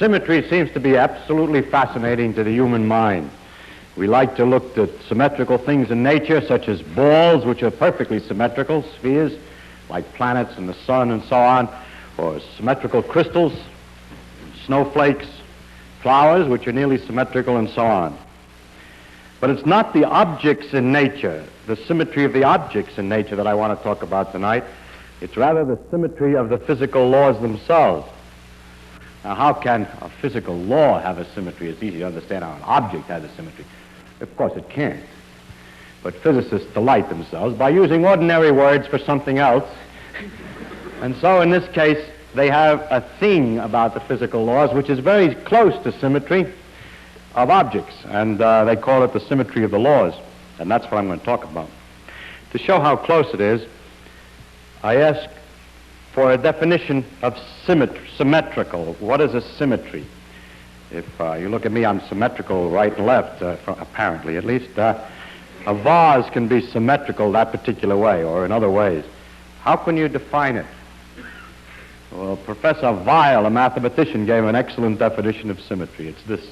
Symmetry seems to be absolutely fascinating to the human mind. We like to look at symmetrical things in nature, such as balls, which are perfectly symmetrical, spheres, like planets and the sun and so on, or symmetrical crystals, snowflakes, flowers, which are nearly symmetrical, and so on. But it's not the objects in nature, the symmetry of the objects in nature that I want to talk about tonight. It's rather the symmetry of the physical laws themselves. Now, how can a physical law have a symmetry? It's easy to understand how an object has a symmetry. Of course it can't. But physicists delight themselves by using ordinary words for something else. And so in this case, they have a thing about the physical laws which is very close to symmetry of objects. And they call it the symmetry of the laws. And that's what I'm going to talk about. To show how close it is, I ask for a definition of symmetrical. What is a symmetry? If you look at me, I'm symmetrical right and left, apparently at least. A vase can be symmetrical that particular way or in other ways. How can you define it? Well, Professor Weil, a mathematician, gave an excellent definition of symmetry. It's this.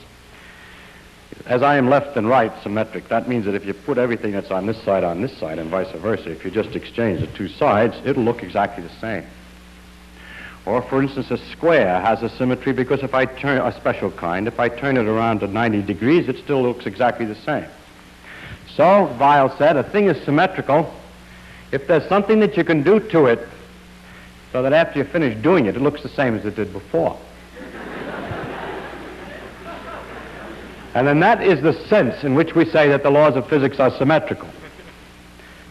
As I am left and right symmetric, that means that if you put everything that's on this side, and vice versa, if you just exchange the two sides, it'll look exactly the same. Or, for instance, a square has a symmetry because if I turn, a special kind, if I turn it around to 90 degrees, it still looks exactly the same. So, Weil said, a thing is symmetrical if there's something that you can do to it so that after you finish doing it, it looks the same as it did before. And then that is the sense in which we say that the laws of physics are symmetrical.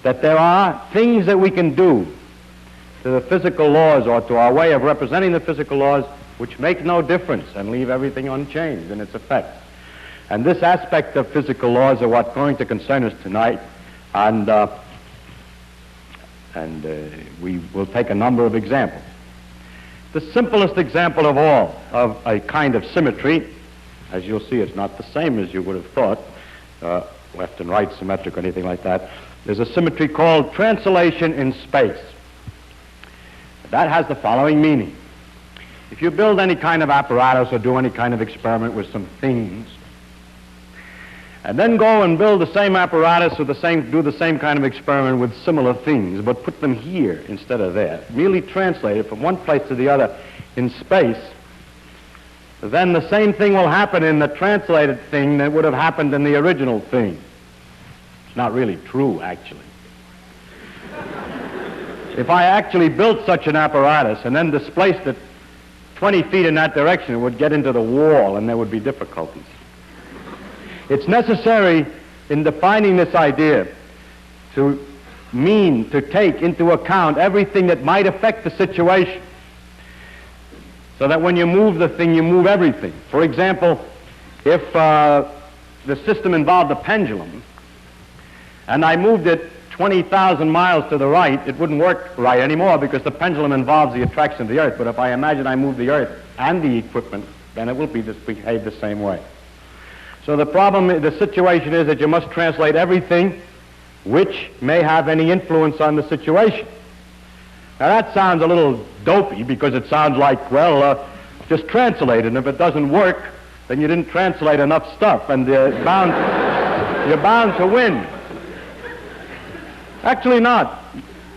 That there are things that we can do to the physical laws or to our way of representing the physical laws which make no difference and leave everything unchanged in its effect. And this aspect of physical laws are what's going to concern us tonight, and we will take a number of examples. The simplest example of all of a kind of symmetry, as you'll see it's not the same as you would have thought, left and right symmetric or anything like that, there's a symmetry called translation in space. That has the following meaning. If you build any kind of apparatus or do any kind of experiment with some things, and then go and build the same apparatus or do the same kind of experiment with similar things, but put them here instead of there, merely translate it from one place to the other in space, then the same thing will happen in the translated thing that would have happened in the original thing. It's not really true, actually. If I actually built such an apparatus and then displaced it 20 feet in that direction, it would get into the wall and there would be difficulties. It's necessary in defining this idea to take into account everything that might affect the situation, so that when you move the thing, you move everything. For example, if the system involved a pendulum, and I moved it 20,000 miles to the right, it wouldn't work right anymore because the pendulum involves the attraction of the Earth. But if I imagine I move the Earth and the equipment, then it will behave the same way. So the situation is that you must translate everything which may have any influence on the situation. Now that sounds a little dopey because it sounds like, well, just translate it, and if it doesn't work, then you didn't translate enough stuff, and you're bound to win. Actually not.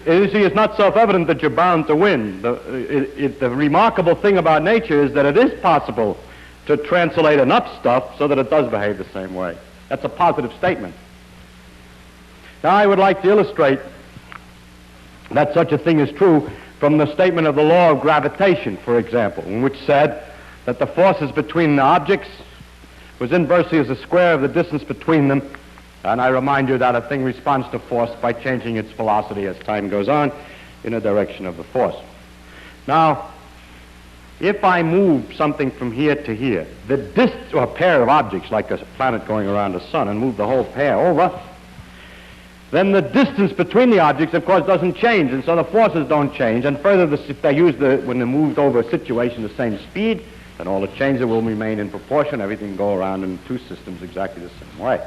You see, it's not self-evident that you're bound to win. The remarkable thing about nature is that it is possible to translate enough stuff so that it does behave the same way. That's a positive statement. Now I would like to illustrate that such a thing is true from the statement of the law of gravitation, for example, in which said that the forces between the objects was inversely as the square of the distance between them. And I remind you that a thing responds to force by changing its velocity as time goes on in a direction of the force. Now, if I move something from here to here, the distance, or a pair of objects like a planet going around the sun, and move the whole pair over, then the distance between the objects, of course, doesn't change, and so the forces don't change. And further, if they use when they moved over a situation the same speed, then all the changes will remain in proportion. Everything can go around in two systems exactly the same way.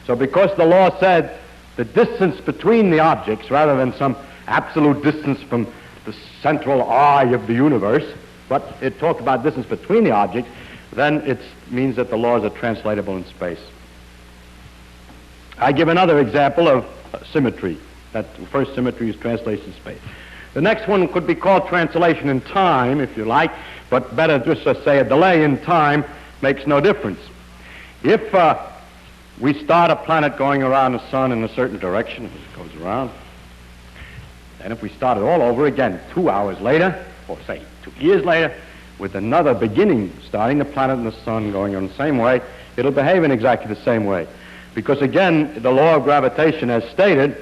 So because the law said the distance between the objects, rather than some absolute distance from the central eye of the universe, but it talked about distance between the objects, then it means that the laws are translatable in space. I give another example of symmetry. That first symmetry is translation in space. The next one could be called translation in time, if you like, but better just to say a delay in time makes no difference. If we start a planet going around the sun in a certain direction as it goes around, and if we start it all over again 2 hours later, or say 2 years later, with another beginning, starting the planet and the sun going on the same way, it'll behave in exactly the same way. Because again, the law of gravitation, as stated,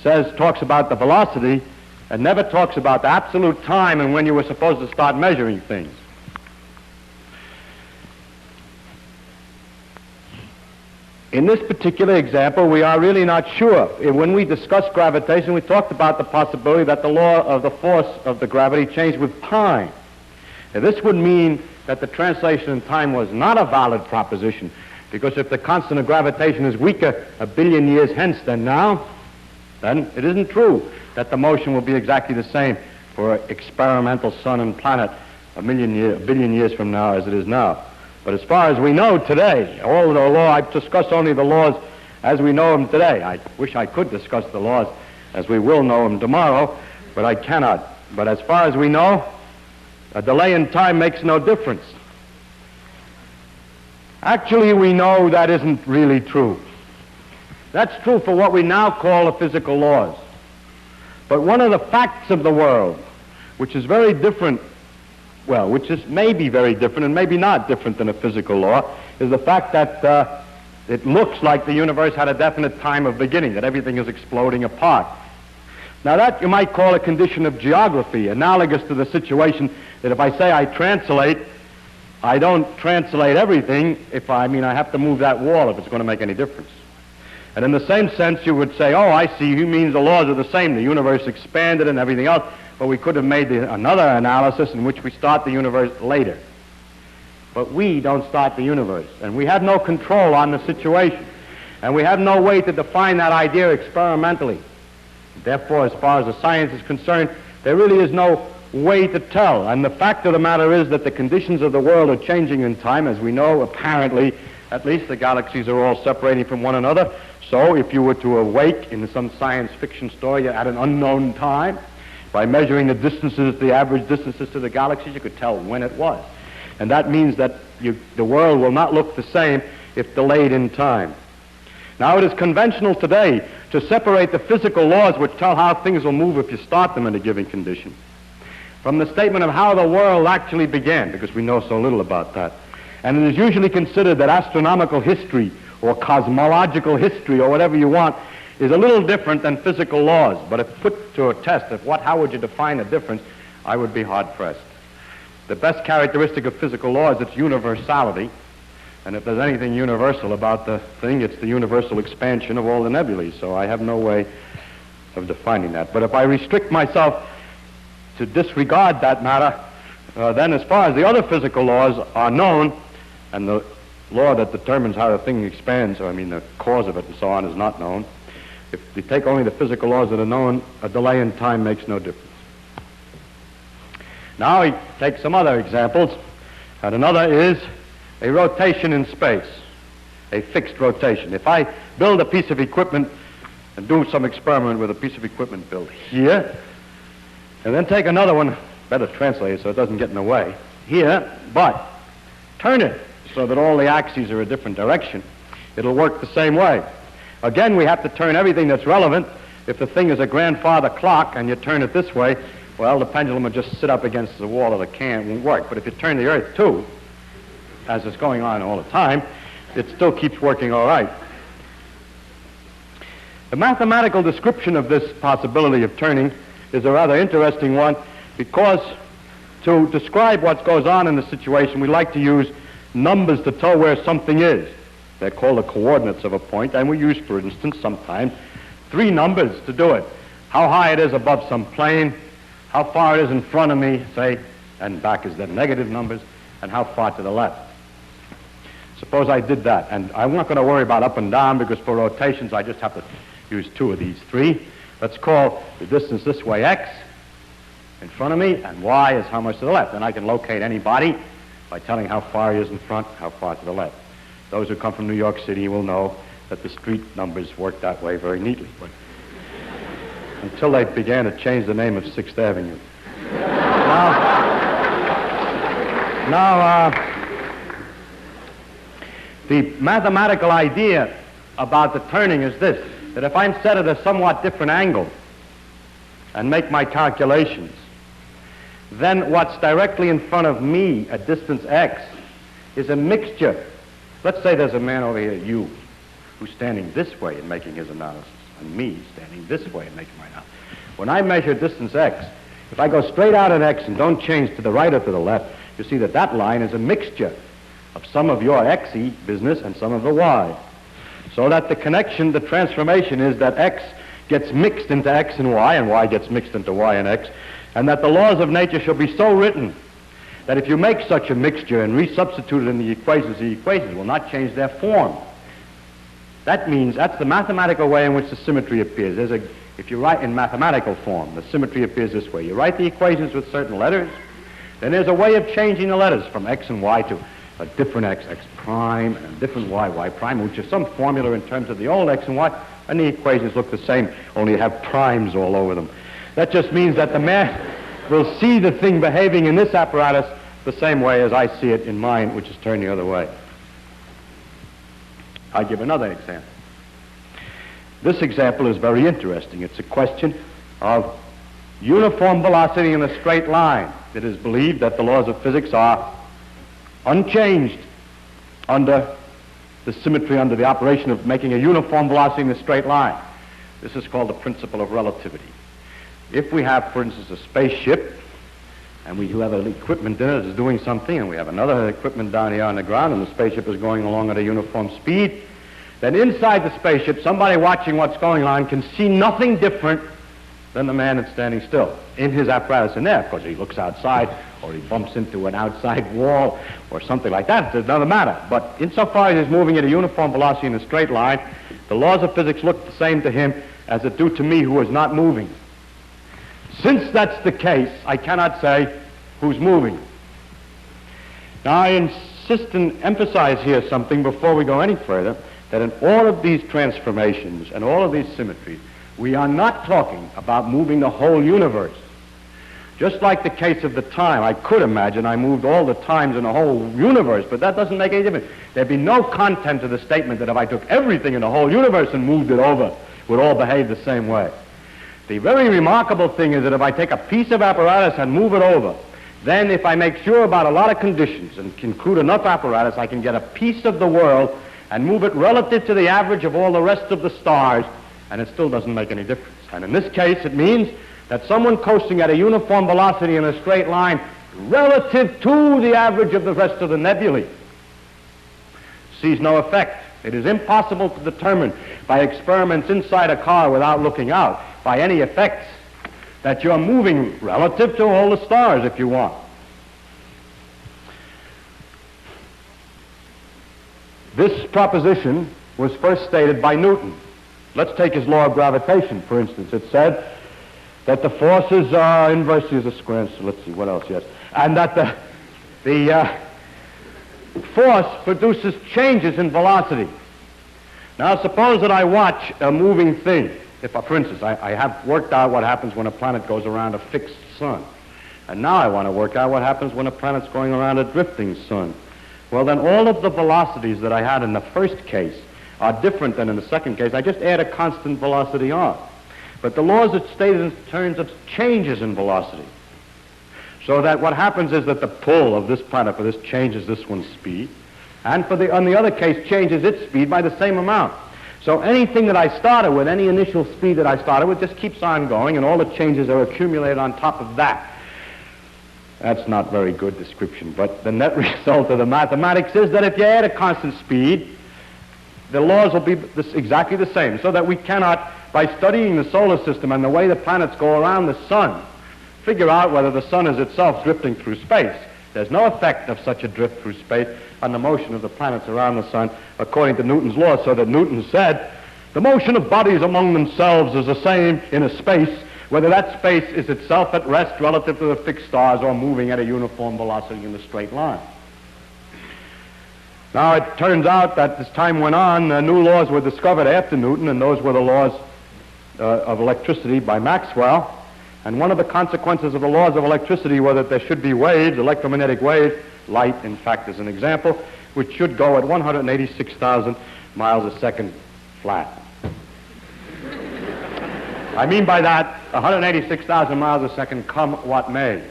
talks about the velocity and never talks about the absolute time and when you were supposed to start measuring things. In this particular example, we are really not sure. When we discussed gravitation, we talked about the possibility that the law of the force of the gravity changed with time. Now, this would mean that the translation in time was not a valid proposition, because if the constant of gravitation is weaker 1 billion years hence than now, then it isn't true that the motion will be exactly the same for an experimental sun and planet a billion years from now as it is now. But as far as we know today, all the law, I've discussed only the laws as we know them today. I wish I could discuss the laws as we will know them tomorrow, but I cannot. But as far as we know, a delay in time makes no difference. Actually, we know that isn't really true. That's true for what we now call the physical laws. But one of the facts of the world, which is very different, well, which is maybe very different and maybe not different than a physical law, is the fact that it looks like the universe had a definite time of beginning, that everything is exploding apart. Now that you might call a condition of geography, analogous to the situation that if I say I translate, I don't translate everything I have to move that wall if it's going to make any difference. And in the same sense, you would say, oh, I see, he means the laws are the same. The universe expanded and everything else, but we could have made another analysis in which we start the universe later. But we don't start the universe, and we have no control on the situation, and we have no way to define that idea experimentally. Therefore, as far as the science is concerned, there really is no way to tell. And the fact of the matter is that the conditions of the world are changing in time. As we know, apparently, at least the galaxies are all separating from one another. So if you were to awake in some science fiction story at an unknown time, by measuring the distances, the average distances to the galaxies, you could tell when it was. And that means that the world will not look the same if delayed in time. Now, it is conventional today to separate the physical laws which tell how things will move if you start them in a given condition from the statement of how the world actually began, because we know so little about that. And it is usually considered that astronomical history or cosmological history or whatever you want is a little different than physical laws. But if put to a test of how would you define a difference, I would be hard-pressed. The best characteristic of physical law is its universality. And if there's anything universal about the thing, it's the universal expansion of all the nebulae. So I have no way of defining that. But if I restrict myself to disregard that matter, then as far as the other physical laws are known, and the law that determines how the thing expands, the cause of it and so on, is not known, if you take only the physical laws that are known, a delay in time makes no difference. Now we take some other examples, and another is a rotation in space, a fixed rotation. If I build a piece of equipment and do some experiment with a piece of equipment built here, and then take another one, better translate it so it doesn't get in the way, here, but turn it so that all the axes are a different direction, it'll work the same way. Again, we have to turn everything that's relevant. If the thing is a grandfather clock and you turn it this way, well, the pendulum will just sit up against the wall of the can, it won't work. But if you turn the Earth too, as is going on all the time, it still keeps working all right. The mathematical description of this possibility of turning is a rather interesting one, because to describe what goes on in the situation, we like to use numbers to tell where something is. They're called the coordinates of a point, and we use, for instance, sometimes 3 numbers to do it. How high it is above some plane, how far it is in front of me, say, and back is the negative numbers, and how far to the left. Suppose I did that, and I'm not going to worry about up and down, because for rotations I just have to use 2 of these 3. Let's call the distance this way x in front of me, and y is how much to the left. And I can locate any body by telling how far he is in front, how far to the left. Those who come from New York City will know that the street numbers work that way very neatly, but until they began to change the name of 6th Avenue. Now, the mathematical idea about the turning is this, that if I'm set at a somewhat different angle and make my calculations, then what's directly in front of me at distance x is a mixture. Let's say there's a man over here, you, who's standing this way and making his analysis, and me standing this way and making my analysis. When I measure distance x, if I go straight out at x and don't change to the right or to the left, you see that that line is a mixture of some of your xy business and some of the y. So that the connection, the transformation is that x gets mixed into x and y gets mixed into y and x, and that the laws of nature shall be so written that if you make such a mixture and resubstitute it in the equations will not change their form. That means that's the mathematical way in which the symmetry appears. If you write in mathematical form, the symmetry appears this way. You write the equations with certain letters, then there's a way of changing the letters from x and y to a different x prime, and a different y prime, which is some formula in terms of the old x and y, and the equations look the same, only have primes all over them. That just means that the man will see the thing behaving in this apparatus the same way as I see it in mine, which is turned the other way. I'll give another example. This example is very interesting. It's a question of uniform velocity in a straight line. It is believed that the laws of physics are unchanged under the symmetry, under the operation of making a uniform velocity in a straight line. This is called the principle of relativity. If we have, for instance, a spaceship, and we have an equipment in it that's doing something, and we have another equipment down here on the ground, and the spaceship is going along at a uniform speed, then inside the spaceship, somebody watching what's going on can see nothing different than the man that's standing still in his apparatus in there. Of course, he looks outside, or he bumps into an outside wall, or something like that. It doesn't matter. But insofar as he's moving at a uniform velocity in a straight line, the laws of physics look the same to him as it do to me, who is not moving. Since that's the case, I cannot say who's moving. Now, I insist and emphasize here something before we go any further, that in all of these transformations and all of these symmetries, we are not talking about moving the whole universe. Just like the case of the time, I could imagine I moved all the times in the whole universe, but that doesn't make any difference. There'd be no content to the statement that if I took everything in the whole universe and moved it over, it would all behave the same way. The very remarkable thing is that if I take a piece of apparatus and move it over, then if I make sure about a lot of conditions and include enough apparatus, I can get a piece of the world and move it relative to the average of all the rest of the stars, and it still doesn't make any difference. And in this case, it means that someone coasting at a uniform velocity in a straight line relative to the average of the rest of the nebulae sees no effect. It is impossible to determine by experiments inside a car without looking out, by any effects, that you're moving relative to all the stars if you want. This proposition was first stated by Newton. Let's take his law of gravitation, for instance. It said that the forces are inversely as a square, so let's see, what else, yes. And that the force produces changes in velocity. Now, suppose that I watch a moving thing. If, for instance, I have worked out what happens when a planet goes around a fixed sun. And now I want to work out what happens when a planet's going around a drifting sun. Well, then all of the velocities that I had in the first case are different than in the second case. I just add a constant velocity on. But the laws are stated in terms of changes in velocity. So that what happens is that the pull of this planet for this changes this one's speed, and on the other case changes its speed by the same amount. So anything that I started with, any initial speed that I started with, just keeps on going, and all the changes are accumulated on top of that. That's not very good description, but the net result of the mathematics is that if you add a constant speed, the laws will be exactly the same, so that we cannot, by studying the solar system and the way the planets go around the sun, figure out whether the sun is itself drifting through space. There's no effect of such a drift through space on the motion of the planets around the sun, according to Newton's law, so that Newton said, the motion of bodies among themselves is the same in a space, whether that space is itself at rest relative to the fixed stars or moving at a uniform velocity in a straight line. Now, it turns out that as time went on, new laws were discovered after Newton, and those were the laws of electricity by Maxwell. And one of the consequences of the laws of electricity were that there should be waves, electromagnetic waves, light, in fact, is an example, which should go at 186,000 miles a second flat. I mean by that, 186,000 miles a second, come what may.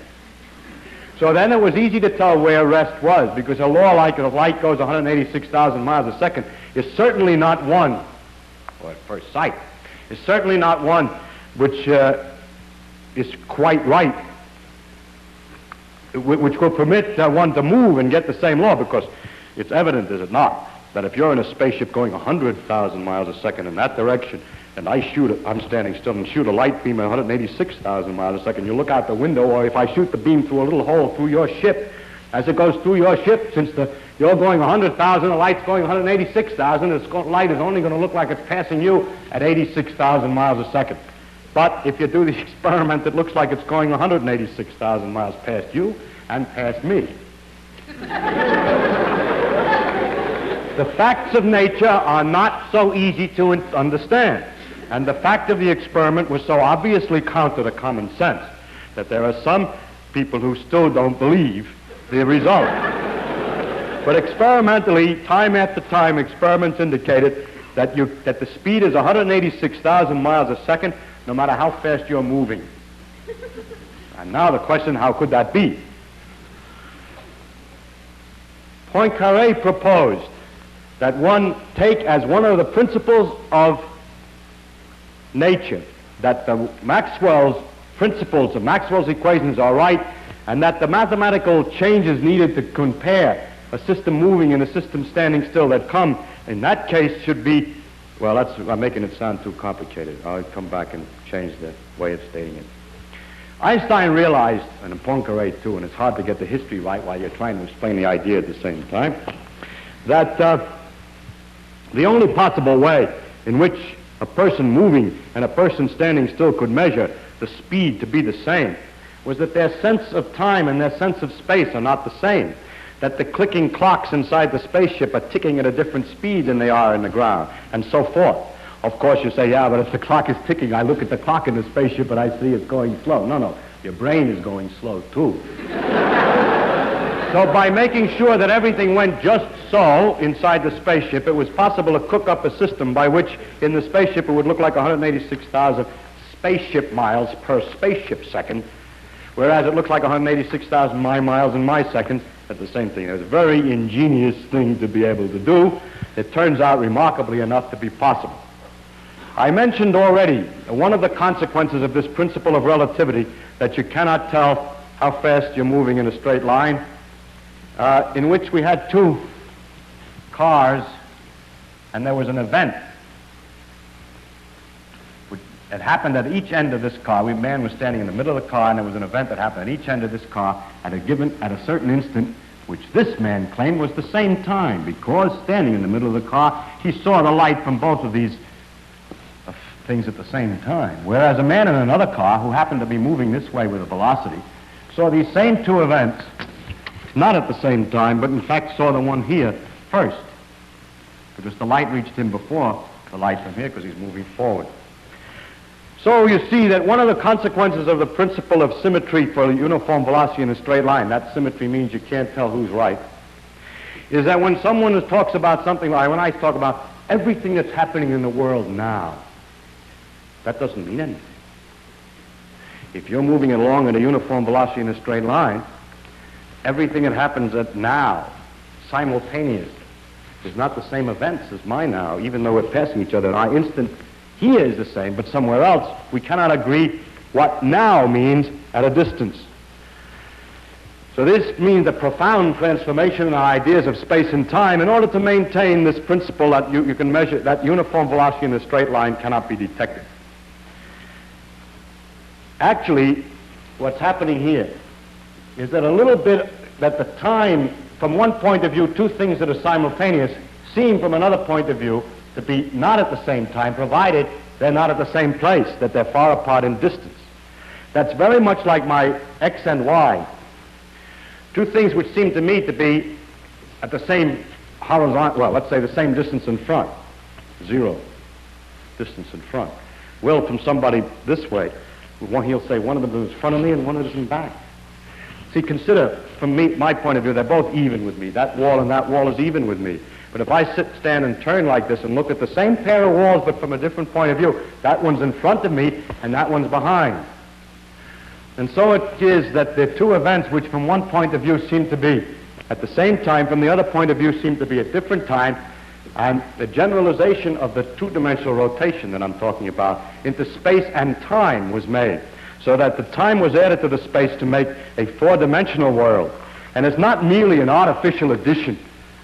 So then it was easy to tell where rest was, because a law like if light goes 186,000 miles a second is certainly not one, or at first sight, is certainly not one which is quite right, which will permit one to move and get the same law, because it's evident, is it not, that if you're in a spaceship going 100,000 miles a second in that direction, and I'm standing still and shoot a light beam at 186,000 miles a second, you look out the window, or if I shoot the beam through a little hole through your ship, as it goes through your ship, since you're going 100,000, the light's going 186,000, the light is only going to look like it's passing you at 86,000 miles a second. But if you do the experiment, it looks like it's going 186,000 miles past you and past me. The facts of nature are not so easy to understand. And the fact of the experiment was so obviously counter to common sense that there are some people who still don't believe the result. But experimentally, time after time, experiments indicated that the speed is 186,000 miles a second, no matter how fast you're moving. And now the question, how could that be? Poincaré proposed that one take as one of the principles of nature that the Maxwell's principles of Maxwell's equations are right, and that the mathematical changes needed to compare a system moving and a system standing still that come in that case should be, well, I'm making it sound too complicated. I'll come back and change the way of stating it. Einstein realized, and Poincaré too, and it's hard to get the history right while you're trying to explain the idea at the same time, that the only possible way in which a person moving and a person standing still could measure the speed to be the same was that their sense of time and their sense of space are not the same, that the clicking clocks inside the spaceship are ticking at a different speed than they are in the ground, and so forth. Of course you say, yeah, but if the clock is ticking, I look at the clock in the spaceship and I see it's going slow. No, your brain is going slow too. So by making sure that everything went just so inside the spaceship, it was possible to cook up a system by which in the spaceship it would look like 186,000 spaceship miles per spaceship second, whereas it looks like 186,000 my miles in my seconds at the same thing. It's a very ingenious thing to be able to do. It turns out remarkably enough to be possible. I mentioned already one of the consequences of this principle of relativity, that you cannot tell how fast you're moving in a straight line, in which we had two cars, and there was an event. It happened at each end of this car. A man was standing in the middle of the car, and there was an event that happened at each end of this car at a certain instant, which this man claimed was the same time, because standing in the middle of the car, he saw the light from both of these things at the same time. Whereas a man in another car, who happened to be moving this way with a velocity, saw these same two events, not at the same time, but in fact saw the one here first, because the light reached him before the light from here, because he's moving forward. So you see that one of the consequences of the principle of symmetry for a uniform velocity in a straight line, that symmetry means you can't tell who's right, is that when someone talks about something like, when I talk about everything that's happening in the world now, that doesn't mean anything. If you're moving along at a uniform velocity in a straight line, everything that happens at now, simultaneously, is not the same events as my now, even though we're passing each other. Our instant here is the same, but somewhere else, we cannot agree what now means at a distance. So this means a profound transformation in our ideas of space and time in order to maintain this principle that you can measure, that uniform velocity in a straight line cannot be detected. Actually, what's happening here is that a little bit that the time, from one point of view, two things that are simultaneous seem from another point of view to be not at the same time, provided they're not at the same place, that they're far apart in distance. That's very much like my x and y. Two things which seem to me to be at the same horizontal, well, let's say the same distance in front, 0 distance in front, will from somebody this way, he'll say one of them is in front of me and one of them is in back. See, consider, from my point of view, they're both even with me. That wall and that wall is even with me. But if I stand and turn like this and look at the same pair of walls but from a different point of view, that one's in front of me and that one's behind. And so it is that the two events which from one point of view seem to be at the same time, from the other point of view seem to be at different time, and the generalization of the two-dimensional rotation that I'm talking about into space and time was made, so that the time was added to the space to make a four-dimensional world. And it's not merely an artificial addition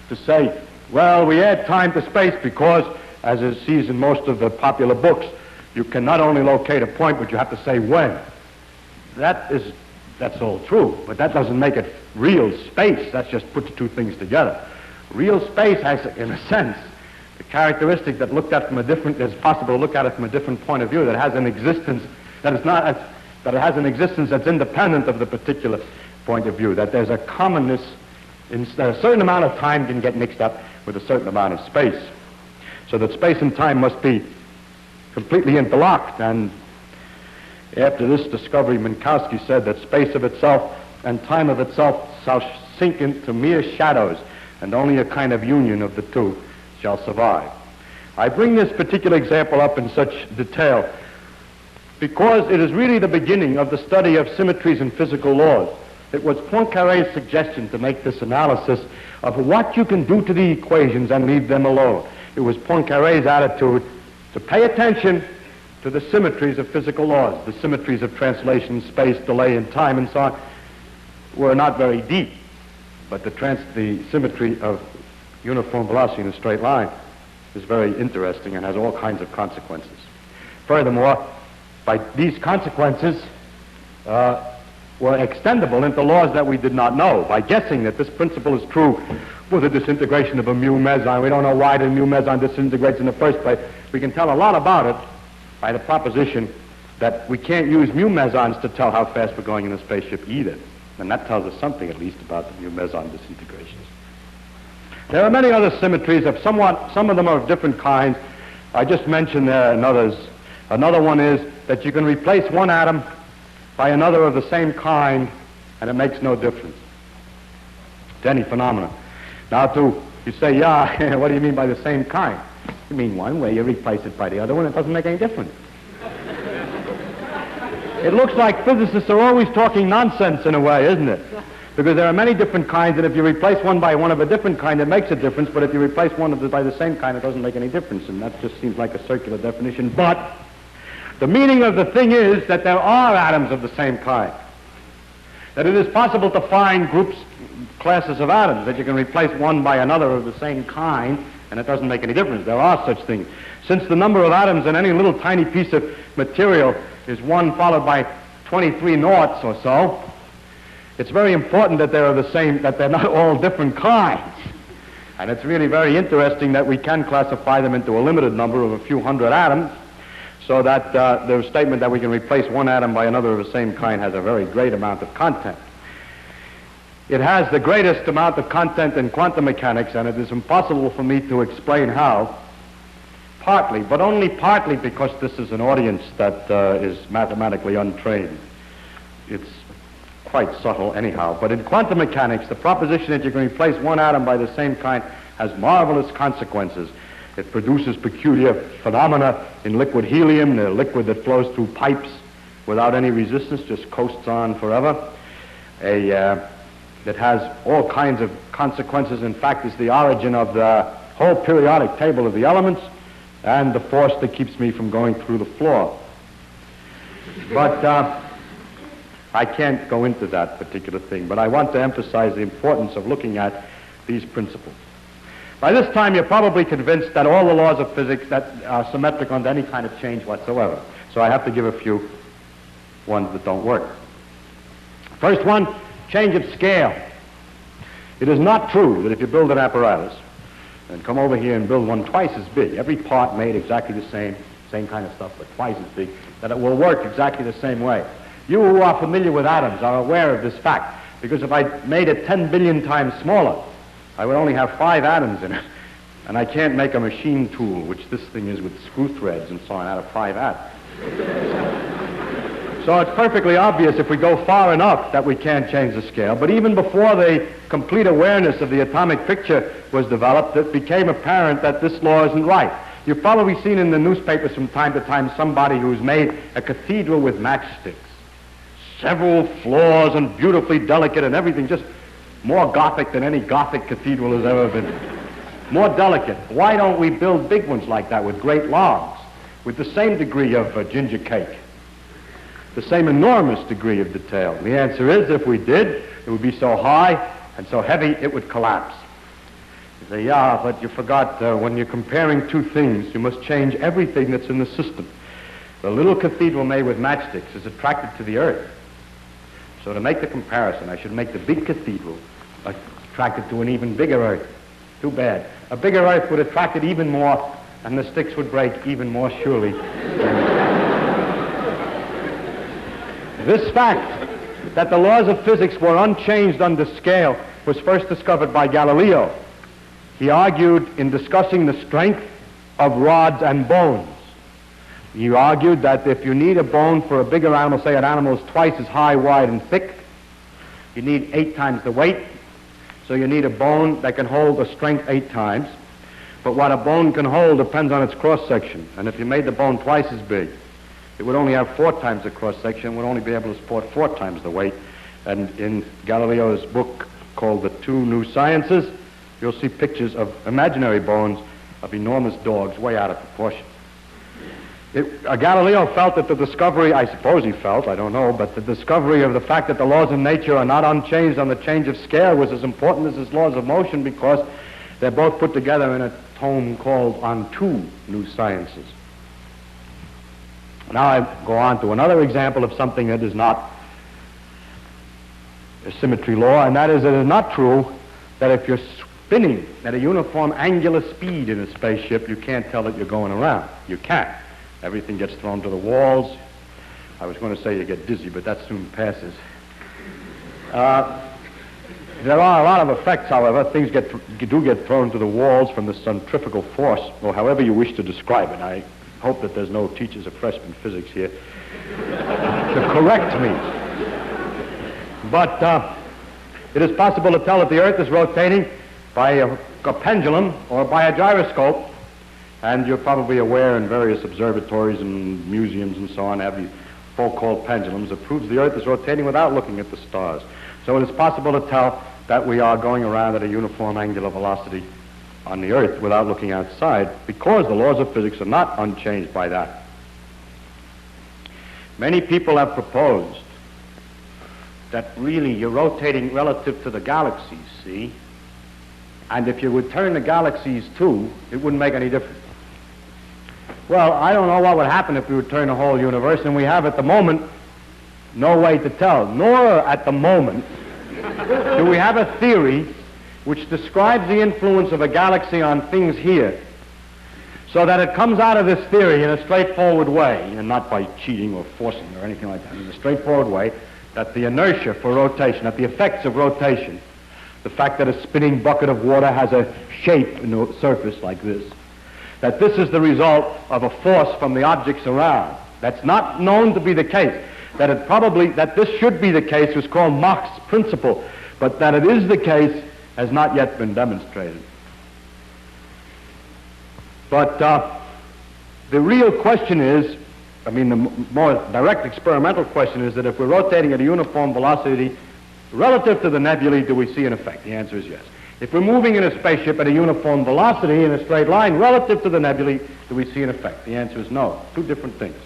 to say, well, we add time to space because, as it sees in most of the popular books, you can not only locate a point, but you have to say when. That's all true, but that doesn't make it real space. That just puts two things together. Real space has, in a sense, the characteristic that looked at from a different, it's possible to look at it from a different point of view, that has an existence that is not, that it has an existence that's independent of the particular point of view, that there's a commonness, that a certain amount of time can get mixed up with a certain amount of space. So that space and time must be completely interlocked. And after this discovery, Minkowski said that space of itself and time of itself shall sink into mere shadows, and only a kind of union of the two shall survive. I bring this particular example up in such detail because it is really the beginning of the study of symmetries in physical laws. It was Poincaré's suggestion to make this analysis of what you can do to the equations and leave them alone. It was Poincaré's attitude to pay attention to the symmetries of physical laws. The symmetries of translation, space, delay, and time, and so on, were not very deep, but the symmetry of uniform velocity in a straight line is very interesting and has all kinds of consequences. Furthermore, by these consequences were extendable into laws that we did not know. By guessing that this principle is true for the disintegration of a mu meson, we don't know why the mu meson disintegrates in the first place. We can tell a lot about it by the proposition that we can't use mu mesons to tell how fast we're going in a spaceship either. And that tells us something, at least, about the mu meson disintegrations. There are many other symmetries of some of them are of different kinds. I just mentioned there and others. Another one is that you can replace one atom by another of the same kind, and it makes no difference to any phenomenon. Now, you say, yeah, what do you mean by the same kind? You mean one way, you replace it by the other one, it doesn't make any difference. It looks like physicists are always talking nonsense in a way, isn't it? Because there are many different kinds, and if you replace one by one of a different kind, it makes a difference, but if you replace one by the same kind, it doesn't make any difference, and that just seems like a circular definition. But the meaning of the thing is that there are atoms of the same kind, that it is possible to find classes of atoms, that you can replace one by another of the same kind, and it doesn't make any difference. There are such things. Since the number of atoms in any little tiny piece of material is 1 followed by 23 noughts or so, it's very important that they're the same, that they're not all different kinds. And it's really very interesting that we can classify them into a limited number of a few hundred atoms, so that the statement that we can replace one atom by another of the same kind has a very great amount of content. It has the greatest amount of content in quantum mechanics, and it is impossible for me to explain how, partly, but only partly because this is an audience that is mathematically untrained. It's quite subtle anyhow. But in quantum mechanics, the proposition that you can replace one atom by the same kind has marvelous consequences. It produces peculiar phenomena in liquid helium, the liquid that flows through pipes without any resistance, just coasts on forever. That has all kinds of consequences. In fact, it's the origin of the whole periodic table of the elements and the force that keeps me from going through the floor. But I can't go into that particular thing, but I want to emphasize the importance of looking at these principles. By this time, you're probably convinced that all the laws of physics that are symmetric under any kind of change whatsoever. So I have to give a few ones that don't work. First one, change of scale. It is not true that if you build an apparatus and come over here and build one twice as big, every part made exactly the same kind of stuff, but twice as big, that it will work exactly the same way. You who are familiar with atoms are aware of this fact, because if I made it 10 billion times smaller, I would only have 5 atoms in it. And I can't make a machine tool, which this thing is with screw threads and so on, out of 5 atoms. So it's perfectly obvious if we go far enough that we can't change the scale. But even before the complete awareness of the atomic picture was developed, it became apparent that this law isn't right. You've probably seen in the newspapers from time to time somebody who's made a cathedral with matchsticks. Several floors and beautifully delicate and everything, just more Gothic than any Gothic cathedral has ever been. More delicate. Why don't we build big ones like that with great logs, with the same degree of ginger cake, the same enormous degree of detail? The answer is, if we did, it would be so high and so heavy it would collapse. You say, yeah, but you forgot when you're comparing two things, you must change everything that's in the system. The little cathedral made with matchsticks is attracted to the earth. So to make the comparison, I should make the big cathedral attracted to an even bigger earth. Too bad. A bigger earth would attract it even more, and the sticks would break even more surely. This fact that the laws of physics were unchanged under scale was first discovered by Galileo. He argued in discussing the strength of rods and bones. He argued that if you need a bone for a bigger animal, say an animal is twice as high, wide, and thick, you need 8 times the weight. So you need a bone that can hold a strength 8 times. But what a bone can hold depends on its cross-section. And if you made the bone twice as big, it would only have 4 times the cross-section, would only be able to support 4 times the weight. And in Galileo's book called The Two New Sciences, you'll see pictures of imaginary bones of enormous dogs way out of proportion. Galileo felt that the discovery, I suppose he felt, I don't know, but the discovery of the fact that the laws of nature are not unchanged on the change of scale was as important as his laws of motion, because they're both put together in a tome called On Two New Sciences. Now I go on to another example of something that is not a symmetry law, and that is, it is not true that if you're spinning at a uniform angular speed in a spaceship, you can't tell that you're going around. You can't. Everything gets thrown to the walls. I was going to say you get dizzy, but that soon passes. There are a lot of effects, however. Things do get thrown to the walls from the centrifugal force, or however you wish to describe it. I hope that there's no teachers of freshman physics here to correct me. But it is possible to tell that the Earth is rotating by a pendulum or by a gyroscope. And you're probably aware in various observatories and museums and so on have these so-called pendulums that proves the Earth is rotating without looking at the stars. So it is possible to tell that we are going around at a uniform angular velocity on the Earth without looking outside, because the laws of physics are not unchanged by that. Many people have proposed that really you're rotating relative to the galaxies, see? And if you would turn the galaxies too, it wouldn't make any difference. Well, I don't know what would happen if we would turn the whole universe, and we have at the moment no way to tell. Nor at the moment do we have a theory which describes the influence of a galaxy on things here, so that it comes out of this theory in a straightforward way, and not by cheating or forcing or anything like that, in a straightforward way, that the inertia for rotation, that the effects of rotation, the fact that a spinning bucket of water has a shape in the surface like this, that this is the result of a force from the objects around. That's not known to be the case. That this should be the case was called Mach's principle, but that it is the case has not yet been demonstrated. But the real question is, the more direct experimental question is that if we're rotating at a uniform velocity relative to the nebulae, do we see an effect? The answer is yes. If we're moving in a spaceship at a uniform velocity in a straight line relative to the nebulae, do we see an effect? The answer is no. 2 different things.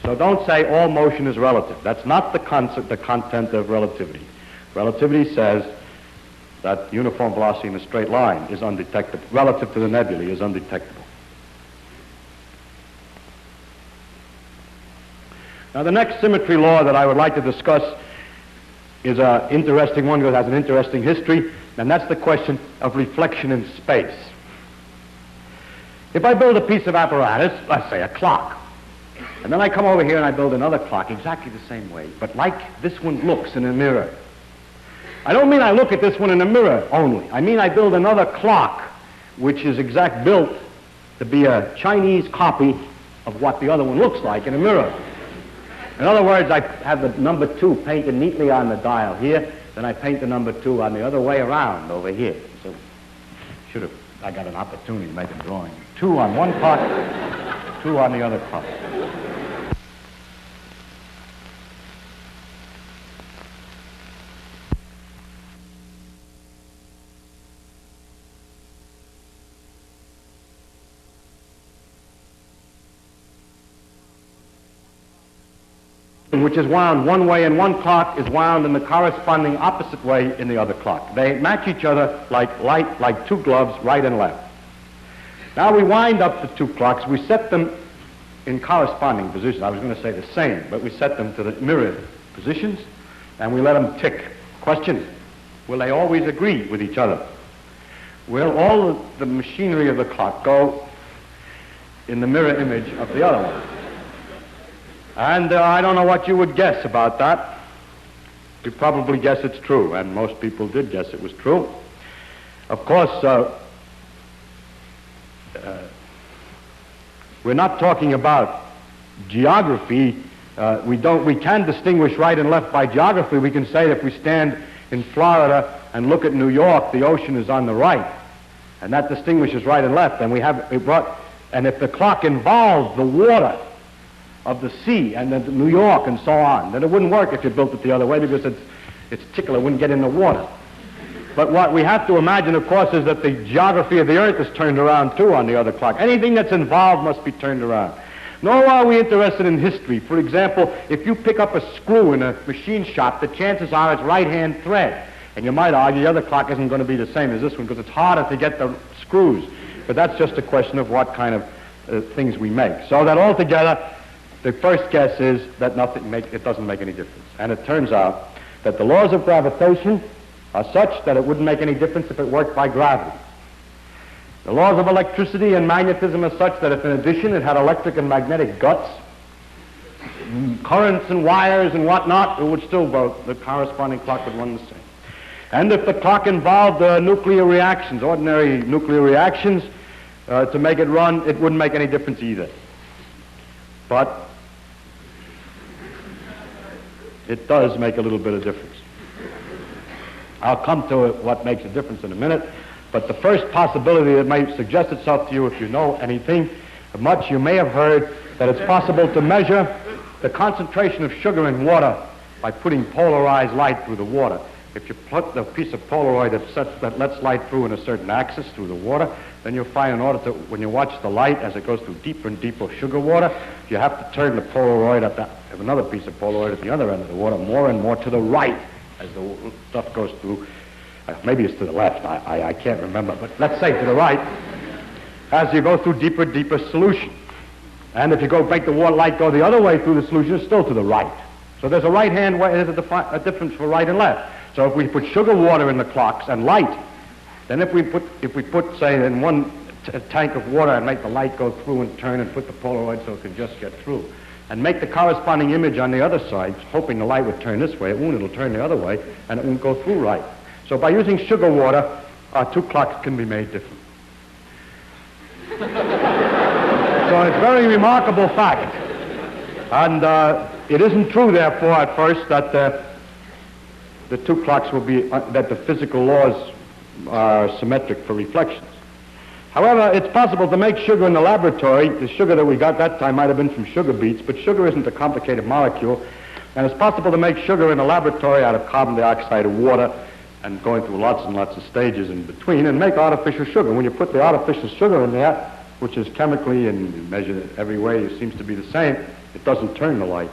So don't say all motion is relative. That's not the content of relativity. Relativity says that uniform velocity in a straight line is undetectable. Relative to the nebulae is undetectable. Now the next symmetry law that I would like to discuss is an interesting one because it has an interesting history, and that's the question of reflection in space. If I build a piece of apparatus, let's say a clock, and then I come over here and I build another clock exactly the same way, but like this one looks in a mirror, I don't mean I look at this one in a mirror only. I mean I build another clock, which is built to be a Chinese copy of what the other one looks like in a mirror. In other words, I have the number 2 painted neatly on the dial here, then I paint the number 2 on the other way around over here. So I got an opportunity to make a drawing. 2 on one clock, 2 on the other clock. Which is wound one way in one clock is wound in the corresponding opposite way in the other clock. They match each other like 2 gloves, right and left. Now we wind up the 2 clocks. We set them in corresponding positions. I was going to say the same, but we set them to the mirrored positions, and we let them tick. Question, will they always agree with each other? Will all of the machinery of the clock go in the mirror image of the other one? And I don't know what you would guess about that. You probably guess it's true, and most people did guess it was true. Of course, we're not talking about geography. We can distinguish right and left by geography. We can say that if we stand in Florida and look at New York, the ocean is on the right, and that distinguishes right and left. And if the clock involves the water of the sea and then New York and so on, then it wouldn't work if you built it the other way, because its tickler wouldn't get in the water. But what we have to imagine, of course, is that the geography of the earth is turned around too on the other clock. Anything that's involved must be turned around. Nor are we interested in history. For example, if you pick up a screw in a machine shop, the chances are it's right-hand thread. And you might argue the other clock isn't going to be the same as this one because it's harder to get the screws. But that's just a question of what kind of things we make. So that altogether, the first guess is that it doesn't make any difference. And it turns out that the laws of gravitation are such that it wouldn't make any difference if it worked by gravity. The laws of electricity and magnetism are such that if in addition it had electric and magnetic guts, currents and wires and whatnot, it would still vote. The corresponding clock would run the same. And if the clock involved nuclear reactions, ordinary nuclear reactions, to make it run, it wouldn't make any difference either. But it does make a little bit of difference. I'll come to what makes a difference in a minute, but the first possibility that may suggest itself to you, if you know anything much, you may have heard that it's possible to measure the concentration of sugar in water by putting polarized light through the water. If you put the piece of Polaroid that lets light through in a certain axis through the water, then you'll find in order to, when you watch the light as it goes through deeper and deeper sugar water, you have to turn the Polaroid have another piece of Polaroid at the other end of the water more and more to the right as the stuff goes through. Maybe it's to the left, I can't remember, but let's say to the right, as you go through deeper, deeper solution. And if you make the water light go the other way through the solution, it's still to the right. So there's a right-hand way, there's a difference for right and left. So if we put sugar water in the clocks and light, then if we put, say, in one tank of water and make the light go through and turn and put the Polaroid so it can just get through, and make the corresponding image on the other side, hoping the light would turn this way, it won't, it'll turn the other way, and it won't go through right. So by using sugar water, our 2 clocks can be made different. So it's a very remarkable fact. And it isn't true, therefore, at first that the 2 clocks will be, that the physical laws are symmetric for reflections. However, it's possible to make sugar in the laboratory. The sugar that we got that time might have been from sugar beets, but sugar isn't a complicated molecule, and it's possible to make sugar in the laboratory out of carbon dioxide and water, and going through lots and lots of stages in between, and make artificial sugar. When you put the artificial sugar in there, which is chemically and measured every way, it seems to be the same, it doesn't turn the light.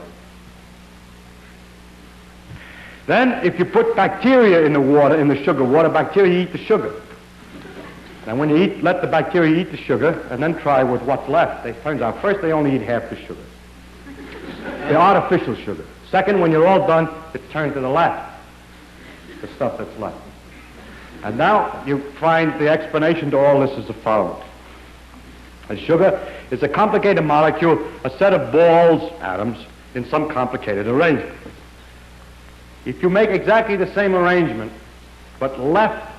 Then, if you put bacteria in the water, in the sugar water, bacteria eat the sugar. And when you let the bacteria eat the sugar, and then try with what's left, it turns out first they only eat half the sugar. The artificial sugar. Second, when you're all done, it turns to the left, the stuff that's left. And now you find the explanation to all this is the following. A sugar is a complicated molecule, a set of balls, atoms, in some complicated arrangement. If you make exactly the same arrangement, but left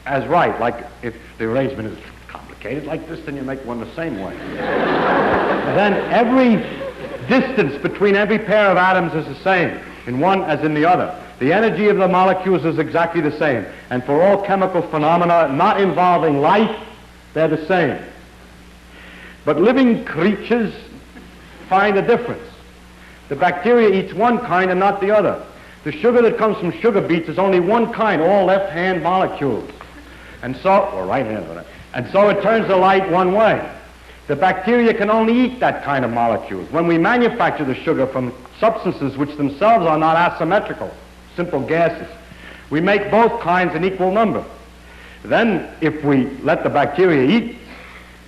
as right, like if the arrangement is complicated like this, then you make one the same way. Then every distance between every pair of atoms is the same, in one as in the other. The energy of the molecules is exactly the same. And for all chemical phenomena not involving life, they're the same. But living creatures find a difference. The bacteria eats one kind and not the other. The sugar that comes from sugar beets is only one kind, all left-hand molecules. And so, or right-hand, and so it turns the light one way. The bacteria can only eat that kind of molecules. When we manufacture the sugar from substances which themselves are not asymmetrical, simple gases, we make both kinds in equal number. Then, if we let the bacteria eat,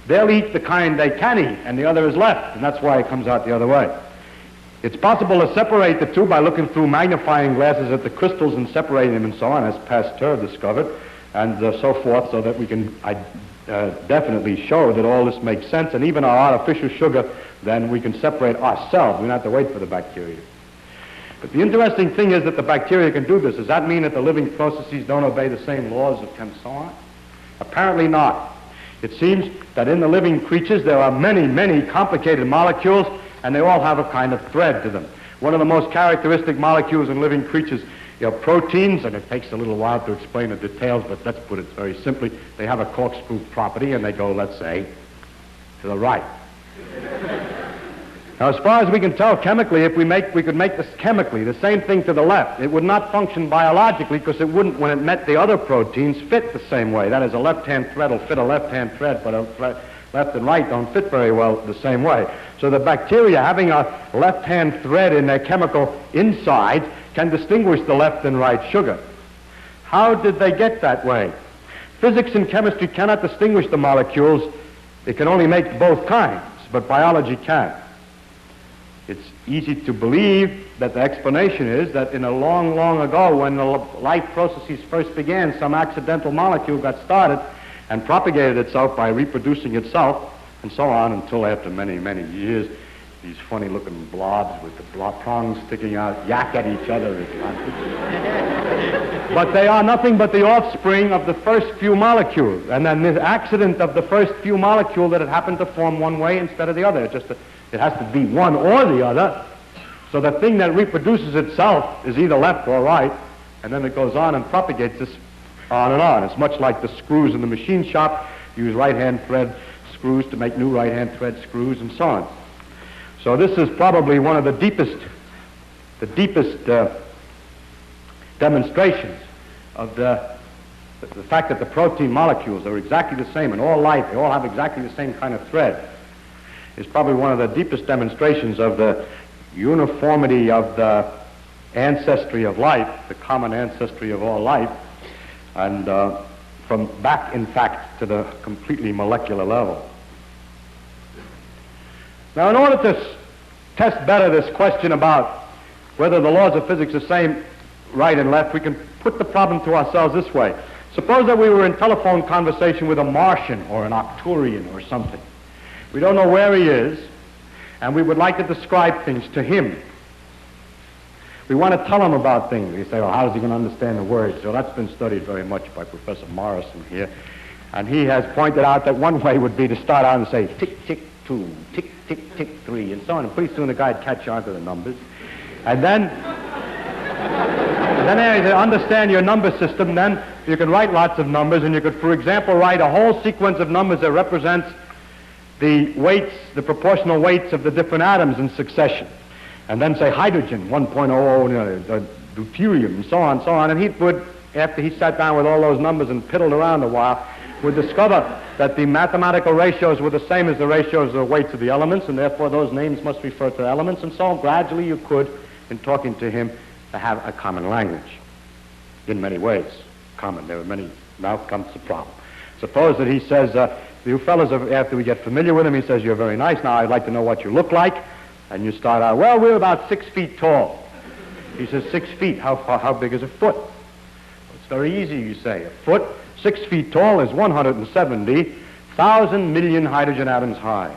they'll eat the kind they can eat, and the other is left, and that's why it comes out the other way. It's possible to separate the two by looking through magnifying glasses at the crystals and separating them and so on, as Pasteur discovered, and so forth, so that we can definitely show that all this makes sense, and even our artificial sugar, then we can separate ourselves. We don't have to wait for the bacteria. But the interesting thing is that the bacteria can do this. Does that mean that the living processes don't obey the same laws and so on? Apparently not. It seems that in the living creatures there are many, many complicated molecules, and they all have a kind of thread to them. One of the most characteristic molecules in living creatures, proteins, and it takes a little while to explain the details, but let's put it very simply. They have a corkscrew property, and they go, let's say, to the right. Now, as far as we can tell chemically, if we could make this chemically the same thing to the left, it would not function biologically because it wouldn't, when it met the other proteins, fit the same way. That is, a left-hand thread will fit a left-hand thread, but a left and right don't fit very well the same way. So the bacteria, having a left-hand thread in their chemical inside, can distinguish the left and right sugar. How did they get that way? Physics and chemistry cannot distinguish the molecules. It can only make both kinds, but biology can. It's easy to believe that the explanation is that in a long, long ago, when the life processes first began, some accidental molecule got started and propagated itself by reproducing itself, and so on until after many, many years, these funny-looking blobs with the prongs sticking out yak at each other. But they are nothing but the offspring of the first few molecules, and then the accident of the first few molecules that it happened to form one way instead of the other. It has to be one or the other. So the thing that reproduces itself is either left or right, and then it goes on and propagates this on and on. It's much like the screws in the machine shop. Use right-hand thread screws to make new right-hand thread screws and so on. So this is probably one of the deepest demonstrations of the fact that the protein molecules are exactly the same in all life. They all have exactly the same kind of thread. Is probably one of the deepest demonstrations of the uniformity of the ancestry of life, the common ancestry of all life, and from back, in fact, to the completely molecular level. Now, in order to test better this question about whether the laws of physics are the same right and left, we can put the problem to ourselves this way. Suppose that we were in telephone conversation with a Martian or an Arcturian or something. We don't know where he is, and we would like to describe things to him. We want to tell him about things. We say, well, how is he going to understand the words? So that's been studied very much by Professor Morrison here. And he has pointed out that one way would be to start out and say, tick, tick, 2, tick, tick, tick, 3, and so on. And pretty soon the guy would catch on to the numbers. And then to understand your number system, then you could write lots of numbers, and you could, for example, write a whole sequence of numbers that represents the weights, the proportional weights of the different atoms in succession. And then say hydrogen, 1.00, deuterium, and so on, so on. And he would, after he sat down with all those numbers and piddled around a while, would discover that the mathematical ratios were the same as the ratios of the weights of the elements, and therefore those names must refer to elements. And so gradually you could, in talking to him, have a common language. In many ways, common. There are many. Now comes the problem. Suppose that he says, you fellas, after we get familiar with him, he says, you're very nice. Now I'd like to know what you look like. And you start out, well, we're about 6 feet tall. He says, 6 feet. How big is a foot? Well, it's very easy, you say. A foot, 6 feet tall, is 170,000 million hydrogen atoms high.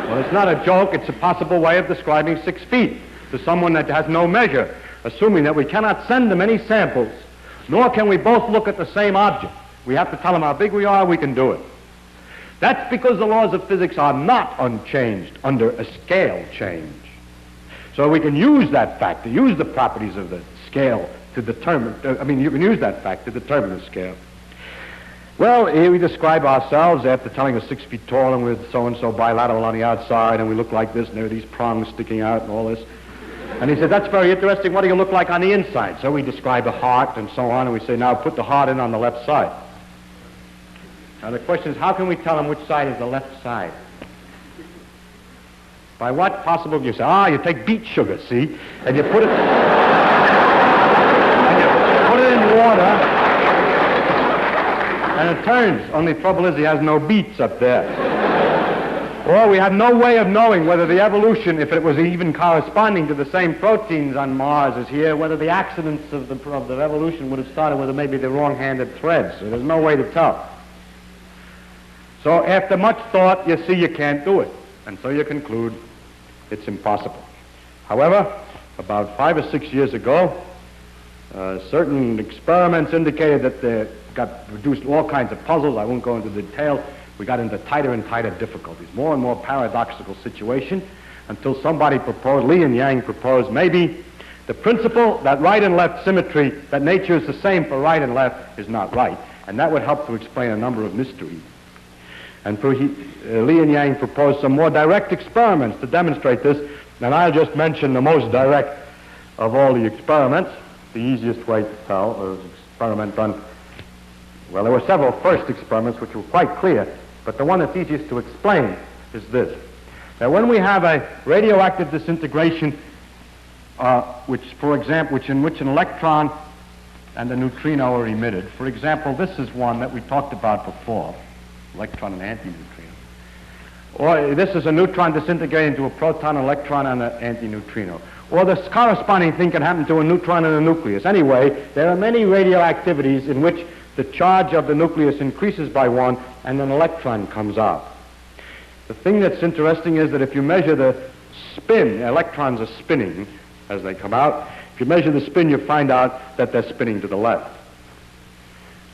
Well, it's not a joke. It's a possible way of describing 6 feet to someone that has no measure. assuming that we cannot send them any samples, nor can we both look at the same object. We have to tell them how big we are, we can do it. That's because the laws of physics are not unchanged under a scale change. So we can use that fact, to use the properties of the scale to determine, you can use that fact to determine the scale. Well, here we describe ourselves after telling us 6 feet tall and we're so-and-so bilateral on the outside and we look like this and there are these prongs sticking out and all this. And he said, that's very interesting. What do you look like on the inside? So we describe a heart and so on, and we say, now put the heart in on the left side. Now the question is, how can we tell him which side is the left side? By what possible, you say, you take beet sugar, see, and you put it, in water, and it turns. Only trouble is he has no beets up there. Or we have no way of knowing whether the evolution, if it was even corresponding to the same proteins on Mars as here, whether the accidents of the evolution would have started with maybe the wrong-handed threads. So there's no way to tell. So after much thought, you see you can't do it. And so you conclude it's impossible. However, about 5 or 6 years ago, certain experiments indicated that they got reduced all kinds of puzzles. I won't go into detail. We got into tighter and tighter difficulties, more and more paradoxical situation, until somebody proposed, Li and Yang proposed, maybe the principle that right and left symmetry, that nature is the same for right and left, is not right. And that would help to explain a number of mysteries. And Li and Yang proposed some more direct experiments to demonstrate this, and I'll just mention the most direct of all the experiments. The easiest way to tell was an experiment done, well, there were several first experiments which were quite clear, but the one that's easiest to explain is this. Now, when we have a radioactive disintegration, in which an electron and a neutrino are emitted, for example, this is one that we talked about before, electron and antineutrino. Or this is a neutron disintegrating into a proton, electron, and an antineutrino. Or the corresponding thing can happen to a neutron and a nucleus. Anyway, there are many radioactivities in which the charge of the nucleus increases by 1 and an electron comes out. The thing that's interesting is that if you measure the spin, electrons are spinning as they come out. If you measure the spin, you find out that they're spinning to the left.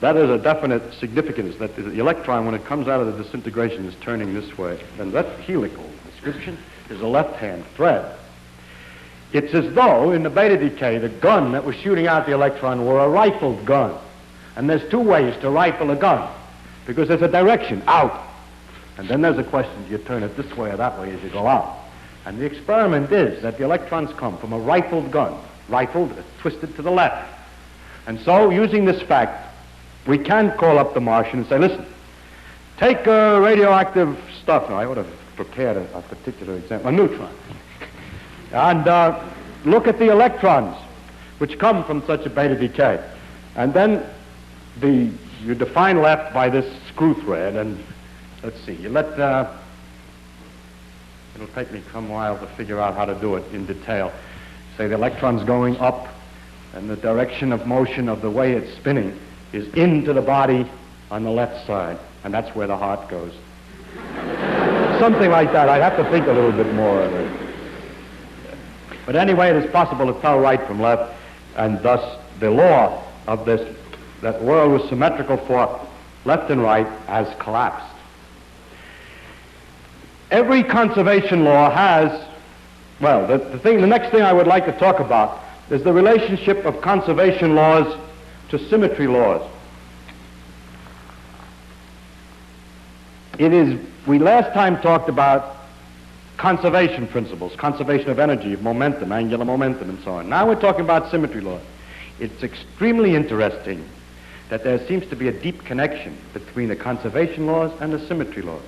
That is a definite significance, that the electron, when it comes out of the disintegration, is turning this way. And that helical description is a left-hand thread. It's as though, in the beta decay, the gun that was shooting out the electron were a rifled gun. And there's 2 ways to rifle a gun, because there's a direction, out. And then there's a question, do you turn it this way or that way as you go out? And the experiment is that the electrons come from a rifled gun, rifled, twisted to the left. And so, using this fact, we can call up the Martian and say, listen, take radioactive stuff. Now, I would have prepared a particular example, a neutron. And look at the electrons, which come from such a beta decay. And then you define left by this screw thread, and let's see, you let, it'll take me some while to figure out how to do it in detail. Say the electron's going up, and the direction of motion of the way it's spinning is into the body on the left side, and that's where the heart goes. Something like that. I'd have to think a little bit more of it. But anyway, it is possible to tell right from left, and thus the law of this, that the world was symmetrical for left and right, has collapsed. Every conservation law has, well, the next thing I would like to talk about is the relationship of conservation laws to symmetry laws. We last time talked about conservation principles, conservation of energy, of momentum, angular momentum, and so on. Now we're talking about symmetry laws. It's extremely interesting that there seems to be a deep connection between the conservation laws and the symmetry laws.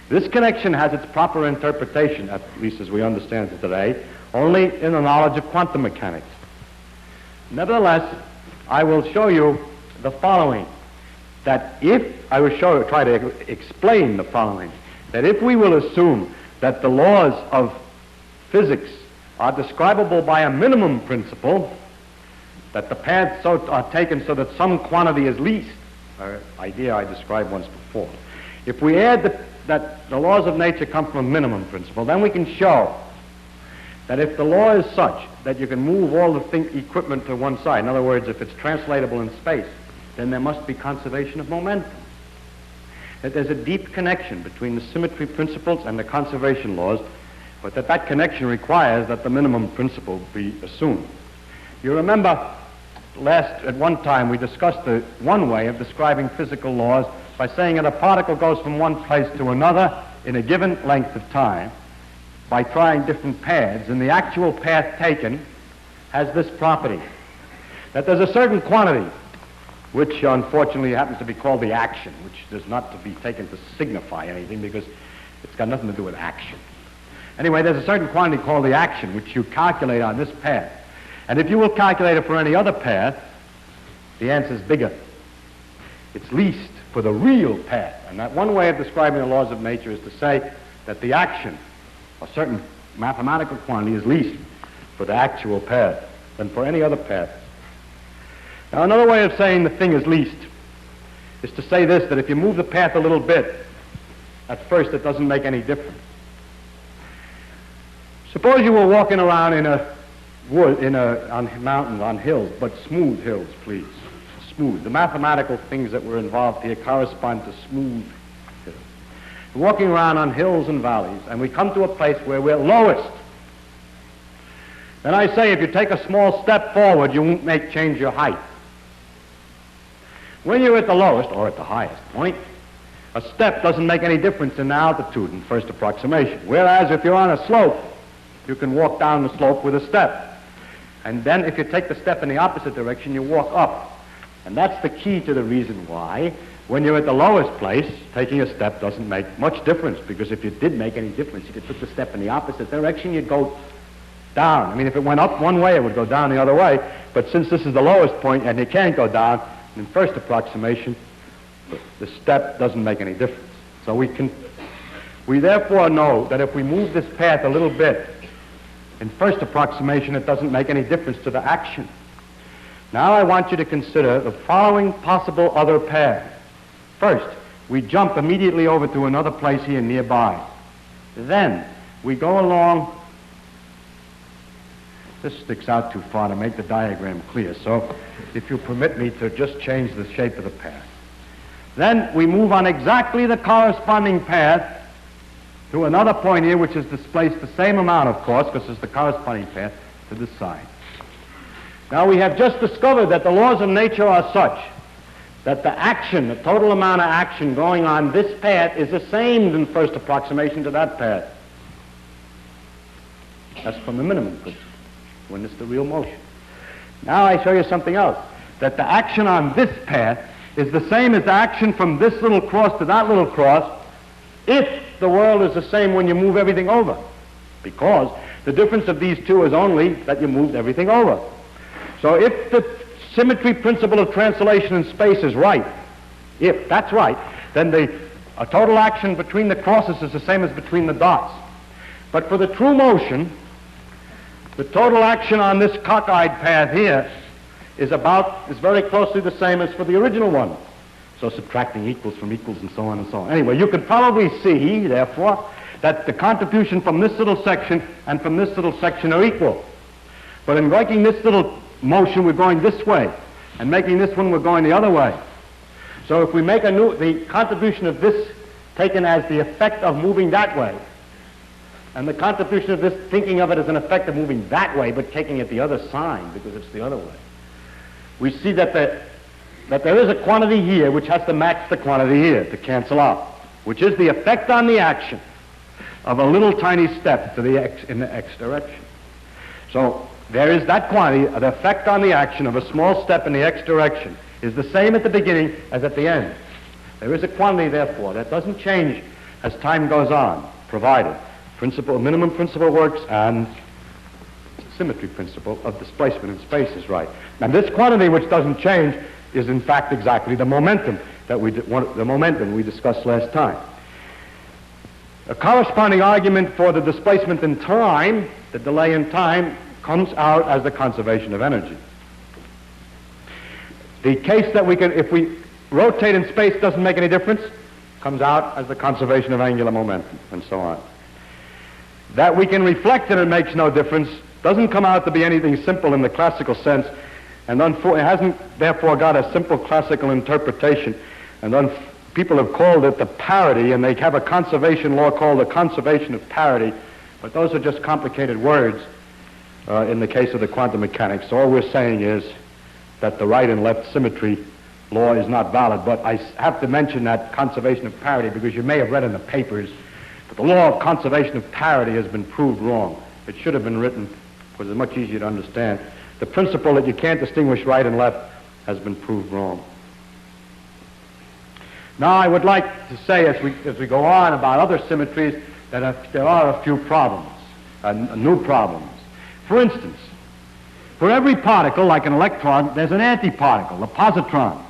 This connection has its proper interpretation, at least as we understand it today, only in the knowledge of quantum mechanics. Nevertheless, I will show you the following, that if I will try to explain the following, that if we will assume that the laws of physics are describable by a minimum principle, that the paths are taken so that some quantity is least, an idea I described once before. If we add that the laws of nature come from a minimum principle, then we can show that if the law is such that you can move all the equipment to one side, in other words, if it's translatable in space, then there must be conservation of momentum. That there's a deep connection between the symmetry principles and the conservation laws, but that connection requires that the minimum principle be assumed. You remember at one time we discussed the one way of describing physical laws by saying that a particle goes from one place to another in a given length of time by trying different paths, and the actual path taken has this property, that there's a certain quantity, which unfortunately happens to be called the action, which is not to be taken to signify anything because it's got nothing to do with action. Anyway, there's a certain quantity called the action, which you calculate on this path. And if you will calculate it for any other path, the answer is bigger. It's least for the real path. And that one way of describing the laws of nature is to say that the action, a certain mathematical quantity, is least for the actual path than for any other path. Now, another way of saying the thing is least is to say this, that if you move the path a little bit, at first it doesn't make any difference. Suppose you were walking around in a wood, on mountains, on hills, but smooth hills, please. Smooth. The mathematical things that were involved here correspond to smooth hills. We're walking around on hills and valleys, and we come to a place where we're lowest. Then I say, if you take a small step forward, you won't change your height. When you're at the lowest, or at the highest point, a step doesn't make any difference in the altitude in first approximation. Whereas if you're on a slope, you can walk down the slope with a step. And then if you take the step in the opposite direction, you walk up. And that's the key to the reason why, when you're at the lowest place, taking a step doesn't make much difference, because if it did make any difference, if you took the step in the opposite direction, you'd go down. I mean, if it went up one way, it would go down the other way. But since this is the lowest point and you can't go down, in first approximation, the step doesn't make any difference. So we therefore know that if we move this path a little bit, in first approximation, it doesn't make any difference to the action. Now I want you to consider the following possible other paths. First, we jump immediately over to another place here nearby. Then we go along. This sticks out too far to make the diagram clear, so if you permit me to just change the shape of the path. Then we move on exactly the corresponding path to another point here, which is displaced the same amount, of course, because it's the corresponding path to this side. Now we have just discovered that the laws of nature are such that the action, the total amount of action going on this path is the same in first approximation to that path. That's from the minimum principle, when it's the real motion. Now I show you something else, that the action on this path is the same as the action from this little cross to that little cross if the world is the same when you move everything over, because the difference of these two is only that you moved everything over. So if the symmetry principle of translation in space is right, if that's right, then the total action between the crosses is the same as between the dots. But for the true motion, the total action on this cockeyed path here is very closely the same as for the original one. So subtracting equals from equals and so on and so on. Anyway, you can probably see, therefore, that the contribution from this little section and from this little section are equal. But in making this little motion, we're going this way, and making this one, we're going the other way. So if we make the contribution of this taken as the effect of moving that way, and the contribution of this thinking of it as an effect of moving that way, but taking it the other sign because it's the other way, we see that there is a quantity here which has to match the quantity here to cancel out, which is the effect on the action of a little tiny step in the x direction. So there is that quantity, the effect on the action of a small step in the x direction is the same at the beginning as at the end. There is a quantity, therefore, that doesn't change as time goes on, provided minimum principle works and symmetry principle of displacement in space is right. And this quantity, which doesn't change, is in fact exactly the momentum we discussed last time. A corresponding argument for the displacement in time, the delay in time, comes out as the conservation of energy. The case that if we rotate in space doesn't make any difference, comes out as the conservation of angular momentum, and so on. That we can reflect and it makes no difference doesn't come out to be anything simple in the classical sense, and it hasn't therefore got a simple classical interpretation. And people have called it the parity, and they have a conservation law called the conservation of parity, but those are just complicated words in the case of the quantum mechanics. So all we're saying is that the right and left symmetry law is not valid, but I have to mention that conservation of parity because you may have read in the papers that the law of conservation of parity has been proved wrong. It should have been written because it's much easier to understand. The principle that you can't distinguish right and left has been proved wrong. Now I would like to say as we go on about other symmetries that there are a few problems, new problems. For instance, for every particle, like an electron, there's an antiparticle, a positron.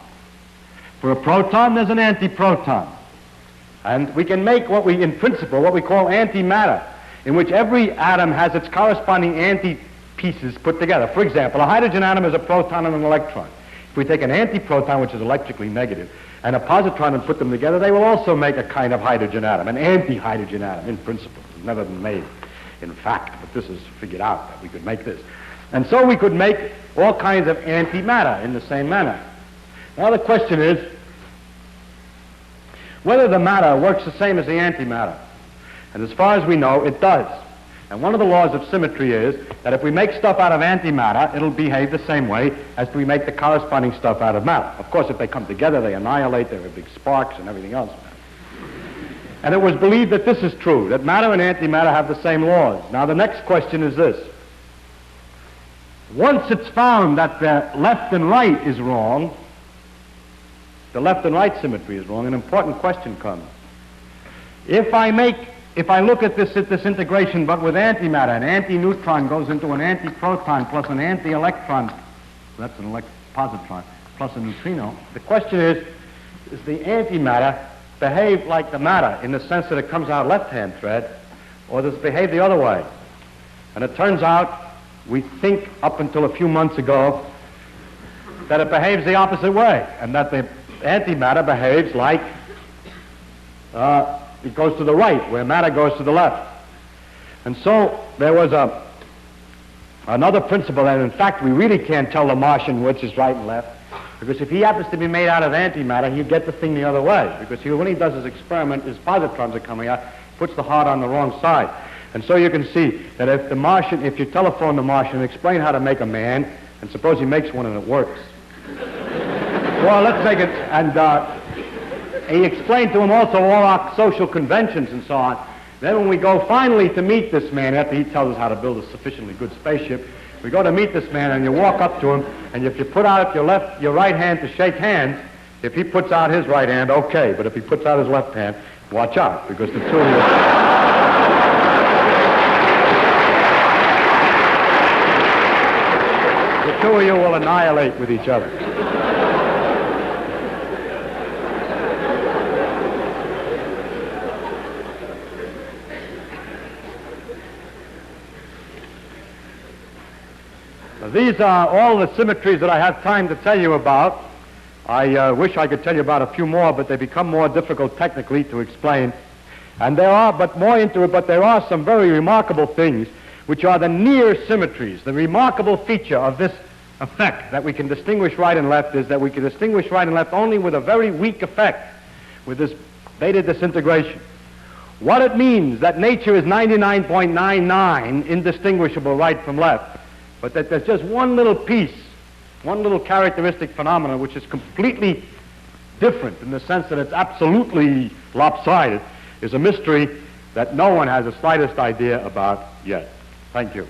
For a proton, there's an antiproton. And we can make in principle, what we call antimatter, in which every atom has its corresponding anti-pieces put together. For example, a hydrogen atom is a proton and an electron. If we take an antiproton, which is electrically negative, and a positron and put them together, they will also make a kind of hydrogen atom, an anti-hydrogen atom in principle. It's never been made in fact, but this is figured out that we could make this. And so we could make all kinds of antimatter in the same manner. Now the question is whether the matter works the same as the antimatter. And as far as we know, it does. And one of the laws of symmetry is that if we make stuff out of antimatter, it'll behave the same way as we make the corresponding stuff out of matter. Of course, if they come together, they annihilate, there are big sparks and everything else. And it was believed that this is true, that matter and antimatter have the same laws. Now the next question is this. Once it's found that the left and right is wrong, the left and right symmetry is wrong, an important question comes. If I look at this integration but with antimatter, an anti-neutron goes into an anti-proton plus an anti-electron, that's an positron, plus a neutrino, the question is the antimatter behave like the matter in the sense that it comes out left-hand thread, or does it behave the other way? And it turns out, we think up until a few months ago, that it behaves the opposite way, and that the antimatter behaves like it goes to the right, where matter goes to the left. And so there was another principle that in fact we really can't tell the Martian which is right and left, because if he happens to be made out of antimatter, he'll get the thing the other way, because when he does his experiment, his positrons are coming out, puts the heart on the wrong side. And so you can see that if you telephone the Martian and explain how to make a man, and suppose he makes one and it works. Well, let's make it, and he explained to him also all our social conventions and so on. Then when we go finally to meet this man, after he tells us how to build a sufficiently good spaceship, we go to meet this man and you walk up to him, and if you put out your right hand to shake hands, if he puts out his right hand, okay, but if he puts out his left hand, watch out, because the two of you will annihilate with each other. These are all the symmetries that I have time to tell you about. I wish I could tell you about a few more, but they become more difficult technically to explain. And there are some very remarkable things which are the near symmetries. The remarkable feature of this effect that we can distinguish right and left is that we can distinguish right and left only with a very weak effect, with this beta disintegration. What it means that nature is 99.99 indistinguishable right from left, but that there's just one little piece, one little characteristic phenomenon which is completely different in the sense that it's absolutely lopsided, is a mystery that no one has the slightest idea about yet. Thank you.